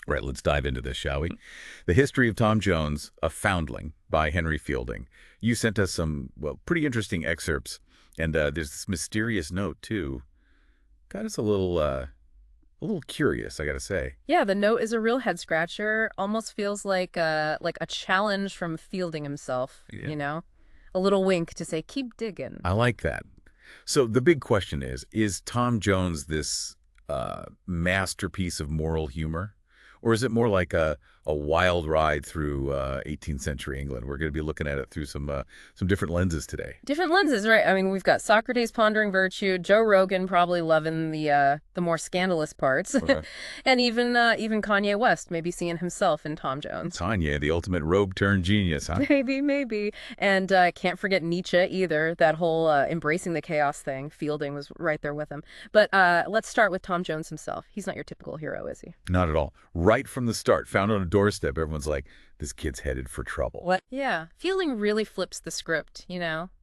Right, let's dive into this, shall we? The History of Tom Jones, A Foundling by Henry Fielding. You sent us some, well, pretty interesting excerpts, and there's this mysterious note, too. Got us a little curious, I gotta say. Yeah, the note is a real head scratcher. Almost feels like a challenge from Fielding himself, Yeah. you know? A little wink to say, keep digging. I like that. So the big question is Tom Jones this masterpiece of moral humor? Or is it more like a wild ride through 18th century England? We're going to be looking at it through some different lenses today. Different lenses, right? I mean, we've got Socrates pondering virtue, Joe Rogan probably loving the more scandalous parts, Okay. and even Kanye West maybe seeing himself in Tom Jones. Tanya, the ultimate rogue-turned genius, huh? Maybe. And can't forget Nietzsche either. That whole embracing the chaos thing. Fielding was right there with him. But let's start with Tom Jones himself. He's not your typical hero, is he? Not at all. Right from the start, found on a doorstep, everyone's like, this kid's headed for trouble. What? Yeah. Fielding really flips the script,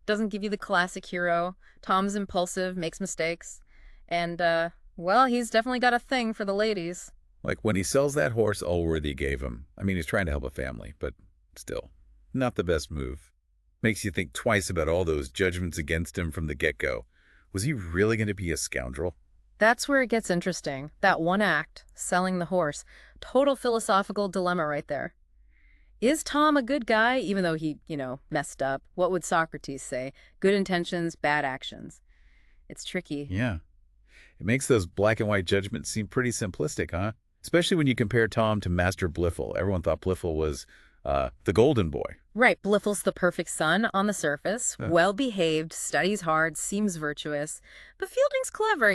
Doesn't give you the classic hero. Tom's impulsive, makes mistakes. And, well, he's definitely got a thing for the ladies. Like when he sells that horse Allworthy gave him. I mean, he's trying to help a family, but still, not the best move. Makes you think twice about all those judgments against him from the get-go. Was he really going to be a scoundrel? That's where it gets interesting. That one act, selling the horse. Total philosophical dilemma right there. Is Tom a good guy, even though he, messed up? What would Socrates say? Good intentions, bad actions. It's tricky. Yeah. It makes those black and white judgments seem pretty simplistic, huh? Especially when you compare Tom to Master Blifil. Everyone thought Blifil was the golden boy. Right, Blifil's the perfect son on the surface, Uh. well-behaved, studies hard, seems virtuous. But Fielding's clever.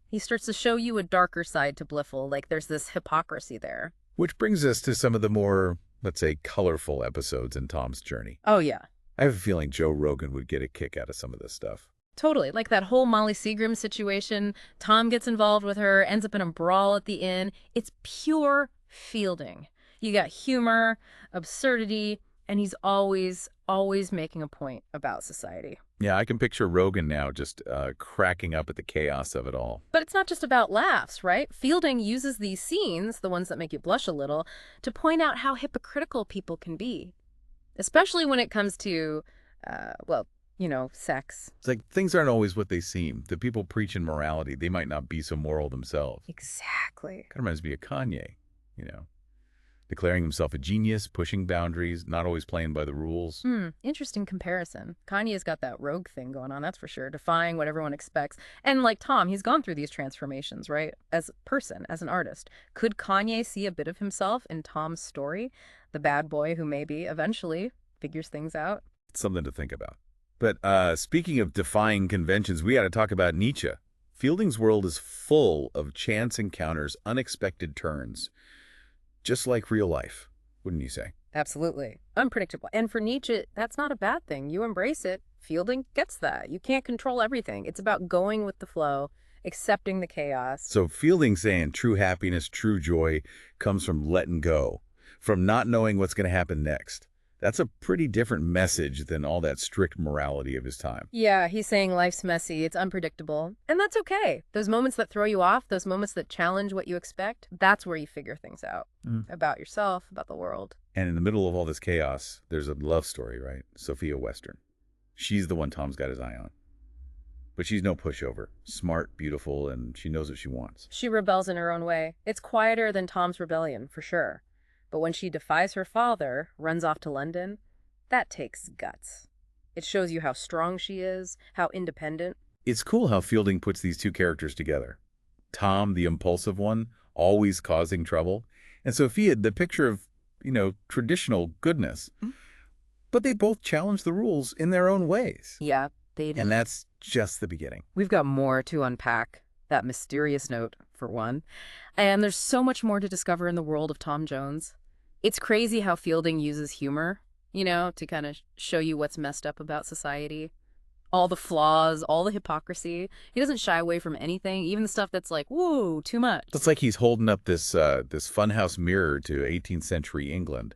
He starts to show you a darker side to Blifil, like there's this hypocrisy there. Which brings us to some of the more, let's say, colorful episodes in Tom's journey. Oh, yeah. I have a feeling Joe Rogan would get a kick out of some of this stuff. Totally. Like that whole Molly Seagram situation. Tom gets involved with her, ends up in a brawl at the inn. It's pure Fielding. You got humor, absurdity, and he's always making a point about society. Yeah, I can picture Rogan now just cracking up at the chaos of it all. But it's not just about laughs, right? Fielding uses these scenes, the ones that make you blush a little, to point out how hypocritical people can be. Especially when it comes to, sex. It's like things aren't always what they seem. The people preaching morality, they might not be so moral themselves. Exactly. Kind of reminds me of Kanye, declaring himself a genius, pushing boundaries, not always playing by the rules. Interesting comparison. Kanye's got that rogue thing going on, that's for sure, defying what everyone expects. And like Tom, he's gone through these transformations, right? As a person, as an artist. Could Kanye see a bit of himself in Tom's story? The bad boy who maybe eventually figures things out? It's something to think about. But speaking of defying conventions, we got to talk about Nietzsche. Fielding's world is full of chance encounters, unexpected turns. Just like real life, wouldn't you say? Absolutely. Unpredictable. And for Nietzsche, that's not a bad thing. You embrace it. Fielding gets that. You can't control everything. It's about going with the flow, accepting the chaos. So Fielding saying true happiness, true joy comes from letting go, from not knowing what's going to happen next. That's a pretty different message than all that strict morality of his time. Yeah, he's saying life's messy, it's unpredictable, and that's okay. Those moments that throw you off, those moments that challenge what you expect, that's where you figure things out about yourself, about the world. And in the middle of all this chaos, there's a love story, right? Sophia Western. She's the one Tom's got his eye on. But she's no pushover. Smart, beautiful, and she knows what she wants. She rebels in her own way. It's quieter than Tom's rebellion, for sure. But when she defies her father, runs off to London, that takes guts. It shows you how strong she is, how independent. It's cool how Fielding puts these two characters together. Tom, the impulsive one, always causing trouble, and Sophia, the picture of, traditional goodness. But they both challenge the rules in their own ways. Yeah, they do. And that's just the beginning. We've got more to unpack. That mysterious note, for one. And there's so much more to discover in the world of Tom Jones. It's crazy how Fielding uses humor, to kind of show you what's messed up about society. All the flaws, all the hypocrisy. He doesn't shy away from anything, even the stuff that's like, whoa, too much. It's like he's holding up this funhouse mirror to 18th century England.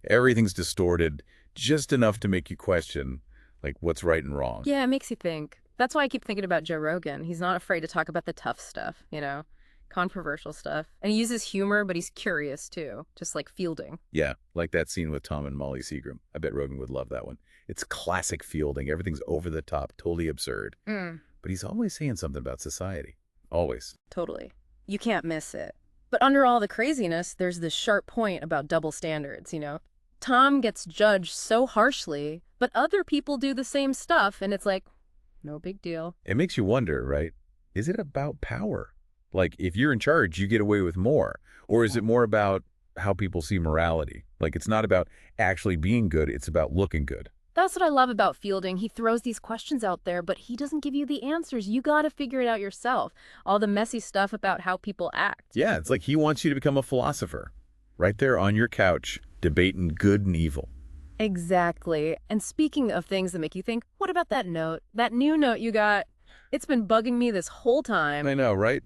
Everything's distorted, just enough to make you question, like, what's right and wrong. Yeah, it makes you think. That's why I keep thinking about Joe Rogan. He's not afraid to talk about the tough stuff, controversial stuff. And he uses humor, but he's curious too, just like Fielding. Yeah, like that scene with Tom and Molly Seagram. I bet Rogan would love that one. It's classic Fielding. Everything's over the top, totally absurd. Mm. But he's always saying something about society. Always. Totally. You can't miss it. But under all the craziness, there's this sharp point about double standards, you know? Tom gets judged so harshly, but other people do the same stuff, and it's like, no big deal. It makes you wonder, right? Is it about power? Like, if you're in charge, you get away with more. Or is it more about how people see morality? Like, it's not about actually being good, it's about looking good. That's what I love about Fielding. He throws these questions out there, but he doesn't give you the answers. You got to figure it out yourself. All the messy stuff about how people act. Yeah, it's like he wants you to become a philosopher. Right there on your couch, debating good and evil. Exactly. And speaking of things that make you think, what about that note? That new note you got? It's been bugging me this whole time. I know, right?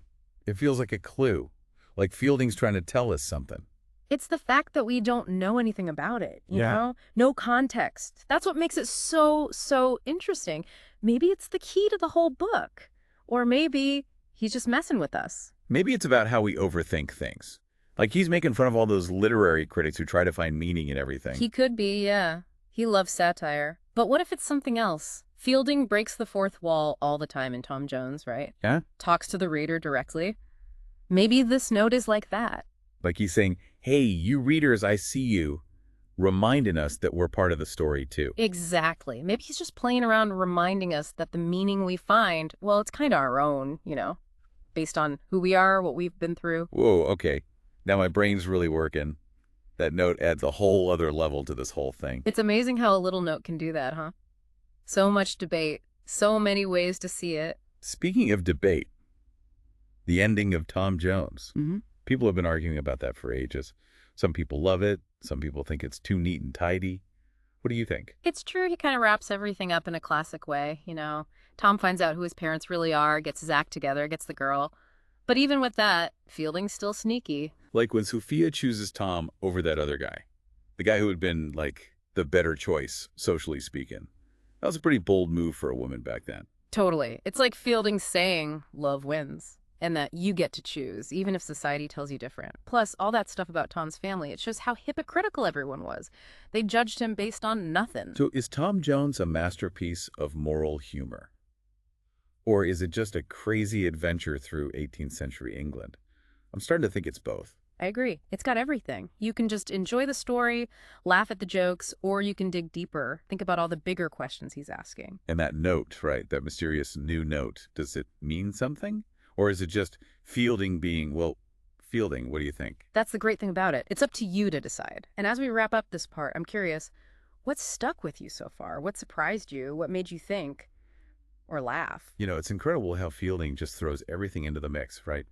It feels like a clue. Like Fielding's trying to tell us something. It's the fact that we don't know anything about it, you Yeah. know? No context. That's what makes it so interesting. Maybe it's the key to the whole book. Or maybe he's just messing with us. Maybe it's about how we overthink things. Like he's making fun of all those literary critics who try to find meaning in everything. He could be, yeah. He loves satire. But what if it's something else? Fielding breaks the fourth wall all the time in Tom Jones, right? Yeah? Talks to the reader directly. Maybe this note is like that. Like he's saying, hey, you readers, I see you, reminding us that we're part of the story too. Exactly. Maybe he's just playing around reminding us that the meaning we find, well, it's kind of our own, you know, based on who we are, what we've been through. Whoa, okay. Now my brain's really working. That note adds a whole other level to this whole thing. It's amazing how a little note can do that, huh? So much debate, so many ways to see it. Speaking of debate, the ending of Tom Jones. Mm-hmm. People have been arguing about that for ages. Some people love it. Some people think it's too neat and tidy. What do you think? It's true, he kind of wraps everything up in a classic way, you know. Tom finds out who his parents really are, gets his act together, gets the girl. But even with that, Fielding's still sneaky. Like when Sophia chooses Tom over that other guy. The guy who had been, like, the better choice, socially speaking. That was a pretty bold move for a woman back then. Totally. It's like Fielding saying love wins and that you get to choose, even if society tells you different. Plus, all that stuff about Tom's family, it shows how hypocritical everyone was. They judged him based on nothing. So is Tom Jones a masterpiece of moral humor? Or is it just a crazy adventure through 18th century England? I'm starting to think it's both. I agree. It's got everything. You can just enjoy the story, laugh at the jokes, or you can dig deeper. Think about all the bigger questions he's asking. And that note, right, that mysterious new note, does it mean something? Or is it just Fielding being, well, Fielding, what do you think? That's the great thing about it. It's up to you to decide. And as we wrap up this part, I'm curious, what stuck with you so far? What surprised you? What made you think or laugh? You know, it's incredible how Fielding just throws everything into the mix, right?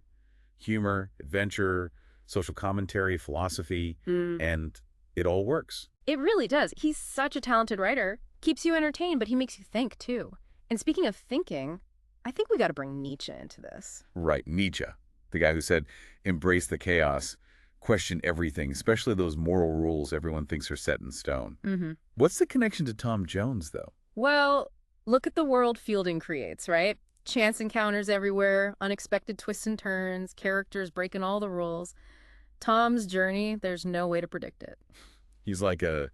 Humor, adventure, social commentary, philosophy, and it all works. It really does. He's such a talented writer. Keeps you entertained, but he makes you think, too. And speaking of thinking, I think we got to bring Nietzsche into this. Right, Nietzsche, the guy who said, embrace the chaos, question everything, especially those moral rules everyone thinks are set in stone. Mm-hmm. What's the connection to Tom Jones, though? Well, look at the world Fielding creates, right? Chance encounters everywhere, unexpected twists and turns, characters breaking all the rules. Tom's journey, there's no way to predict it. He's like a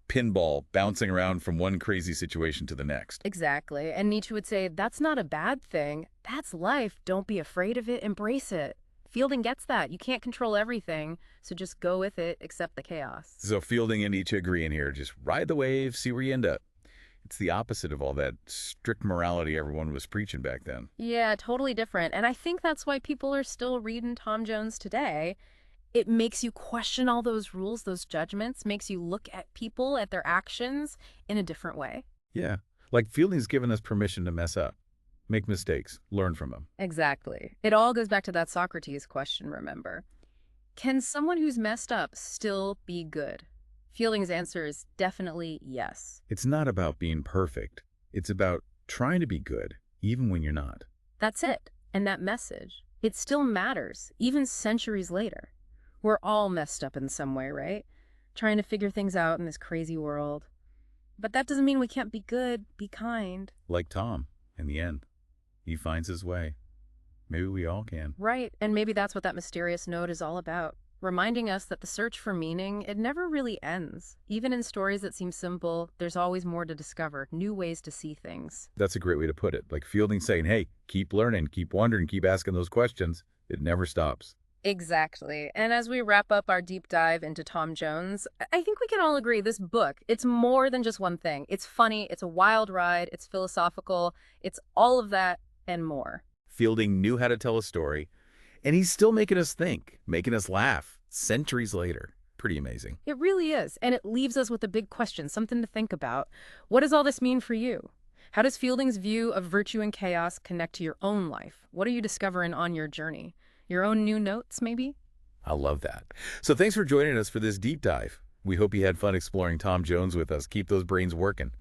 pinball bouncing around from one crazy situation to the next. Exactly. And Nietzsche would say, that's not a bad thing. That's life. Don't be afraid of it. Embrace it. Fielding gets that. You can't control everything, so just go with it, accept the chaos. So Fielding and Nietzsche agree in here. Just ride the wave, see where you end up. It's the opposite of all that strict morality everyone was preaching back then. Yeah, totally different. And I think that's why people are still reading Tom Jones today. It makes you question all those rules, those judgments, makes you look at people, at their actions in a different way. Yeah, like Fielding's given us permission to mess up, make mistakes, learn from them. Exactly. It all goes back to that Socrates question, remember. Can someone who's messed up still be good? Fielding's answer is definitely yes. It's not about being perfect. It's about trying to be good, even when you're not. That's it. And that message, it still matters, even centuries later. We're all messed up in some way, right? Trying to figure things out in this crazy world. But that doesn't mean we can't be good, be kind. Like Tom, in the end. He finds his way. Maybe we all can. Right, and maybe that's what that mysterious note is all about. Reminding us that the search for meaning, it never really ends. Even in stories that seem simple, there's always more to discover, new ways to see things. That's a great way to put it. Like Fielding saying, hey, keep learning, keep wondering, keep asking those questions. It never stops. Exactly. And as we wrap up our deep dive into Tom Jones, I think we can all agree this book, it's more than just one thing. It's funny, it's a wild ride, it's philosophical, it's all of that and more. Fielding knew how to tell a story, and he's still making us think, making us laugh centuries later. Pretty amazing. It really is. And it leaves us with a big question, something to think about. What does all this mean for you? How does Fielding's view of virtue and chaos connect to your own life? What are you discovering on your journey? Your own new notes, maybe? I love that. So thanks for joining us for this deep dive. We hope you had fun exploring Tom Jones with us. Keep those brains working.